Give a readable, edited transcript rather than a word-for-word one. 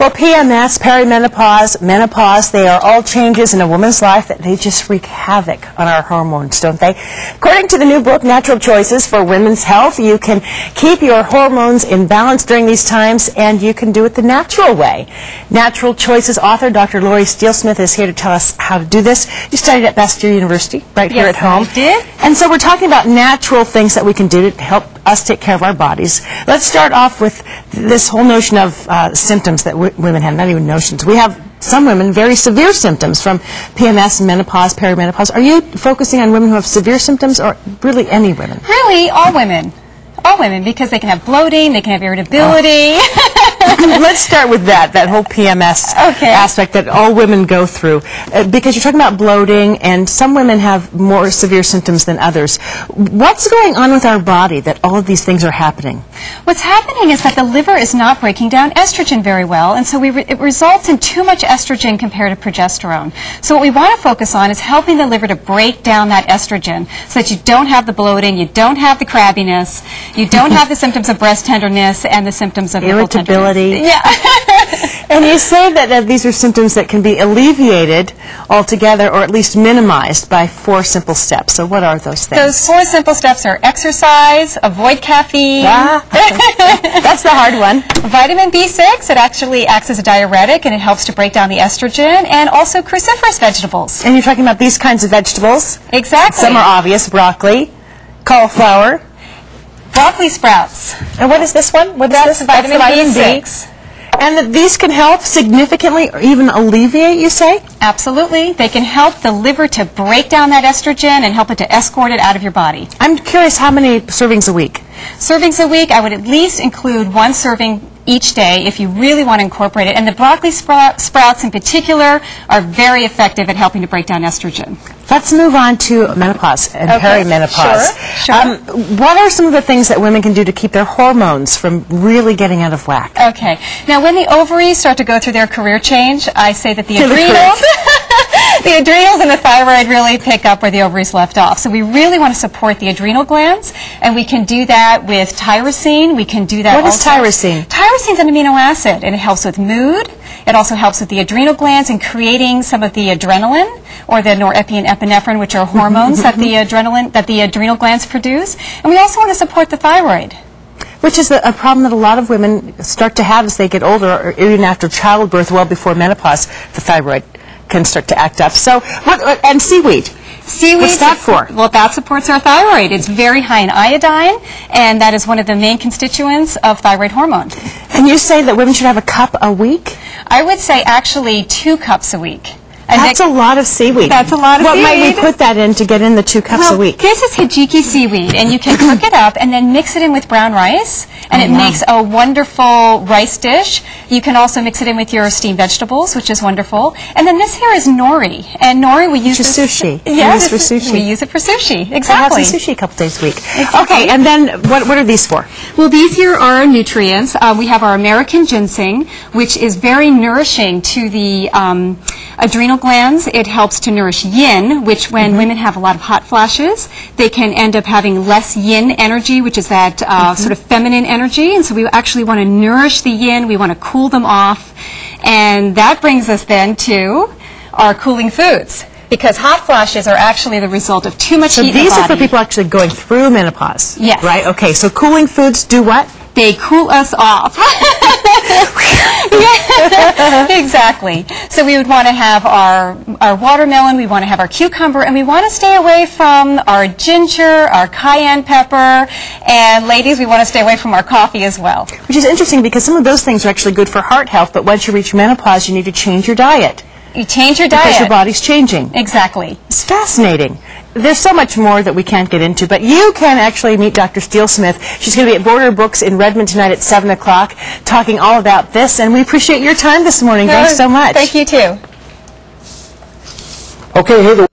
Well, PMS, perimenopause, menopause, they are all changes in a woman's life that they just wreak havoc on our hormones, don't they? According to the new book, Natural Choices for Women's Health, you can keep your hormones in balance during these times, and you can do it the natural way. Natural Choices author Dr. Laurie Steelsmith is here to tell us how to do this. You studied at Bastyr University, right here at home. I did. And so we're talking about natural things that we can do to help us take care of our bodies. Let's start off with this whole notion of symptoms that women have, not even notions. We have some women, very severe symptoms from PMS, menopause, perimenopause. Are you focusing on women who have severe symptoms or really any women? Really, all women. All women, because they can have bloating, they can have irritability. Let's start with that whole PMS aspect that all women go through. Because you're talking about bloating, and some women have more severe symptoms than others. What's going on with our body that all of these things are happening? What's happening is that the liver is not breaking down estrogen very well, and so it results in too much estrogen compared to progesterone. So what we want to focus on is helping the liver to break down that estrogen so that you don't have the bloating, you don't have the crabbiness, you don't have the symptoms of breast tenderness and the symptoms of irritability. Yeah. And you say that these are symptoms that can be alleviated altogether, or at least minimized, by 4 simple steps. So what are those things? Those 4 simple steps are exercise, avoid caffeine. That's the hard one. Vitamin B6, it actually acts as a diuretic and it helps to break down the estrogen, and also cruciferous vegetables. And you're talking about these kinds of vegetables? Exactly. Some are obvious: broccoli, cauliflower, broccoli sprouts. And what is this one? What is this? Vitamin B6. And that these can help significantly or even alleviate, you say? Absolutely. They can help the liver to break down that estrogen and help it to escort it out of your body. I'm curious, how many servings a week? Servings a week, I would at least include 1 serving each day if you really want to incorporate it. And the broccoli sprouts in particular are very effective at helping to break down estrogen. Let's move on to menopause and perimenopause. Sure. What are some of the things that women can do to keep their hormones from really getting out of whack? Okay. Now, when the ovaries start to go through their career change, I say that the adrenals, the adrenals and the thyroid really pick up where the ovaries left off. So we really want to support the adrenal glands, and we can do that with tyrosine. We can do that. What is tyrosine? Tyrosine is an amino acid, and it helps with mood. It also helps with the adrenal glands in creating some of the adrenaline, or the norepinephrine and epinephrine, which are hormones that the adrenal glands produce. And we also want to support the thyroid. Which is a problem that a lot of women start to have as they get older, or even after childbirth, well before menopause, the thyroid can start to act up. So, and seaweed. Seaweed. What's that for? Well, that supports our thyroid. It's very high in iodine, and that is one of the main constituents of thyroid hormone. And you say that women should have a cup a week? I would say actually 2 cups a week. That's a lot of seaweed. That's a lot of seaweed. What might we put that in to get in the 2 cups a week? This is hijiki seaweed, and you can cook it up and then mix it in with brown rice, and it makes a wonderful rice dish. You can also mix it in with your steamed vegetables, which is wonderful. And then this here is nori, and nori we use for sushi. Yes, for sushi. We use it for sushi. Exactly. I have some sushi a couple days a week. Exactly. Okay, and then what are these for? Well, these here are our nutrients. We have our American ginseng, which is very nourishing to the adrenal glands. It helps to nourish yin, which when women have a lot of hot flashes, they can end up having less yin energy, which is that sort of feminine energy. And so we actually want to nourish the yin. We want to cool them off. And that brings us then to our cooling foods, because hot flashes are actually the result of too much heat in the body. So these are for people actually going through menopause? Yes. Right? Okay, so cooling foods do what? They cool us off. Exactly. So we would want to have our watermelon, we want to have our cucumber, and we want to stay away from our ginger, our cayenne pepper, and ladies, we want to stay away from our coffee as well. Which is interesting, because some of those things are actually good for heart health, but once you reach menopause, you need to change your diet. You change your diet. Because your body's changing. Exactly. It's fascinating. There's so much more that we can't get into, but you can actually meet Dr. Steelsmith. She's going to be at Border Books in Redmond tonight at 7 o'clock talking all about this, and we appreciate your time this morning. Thanks so much. Thank you, too. Okay, hey.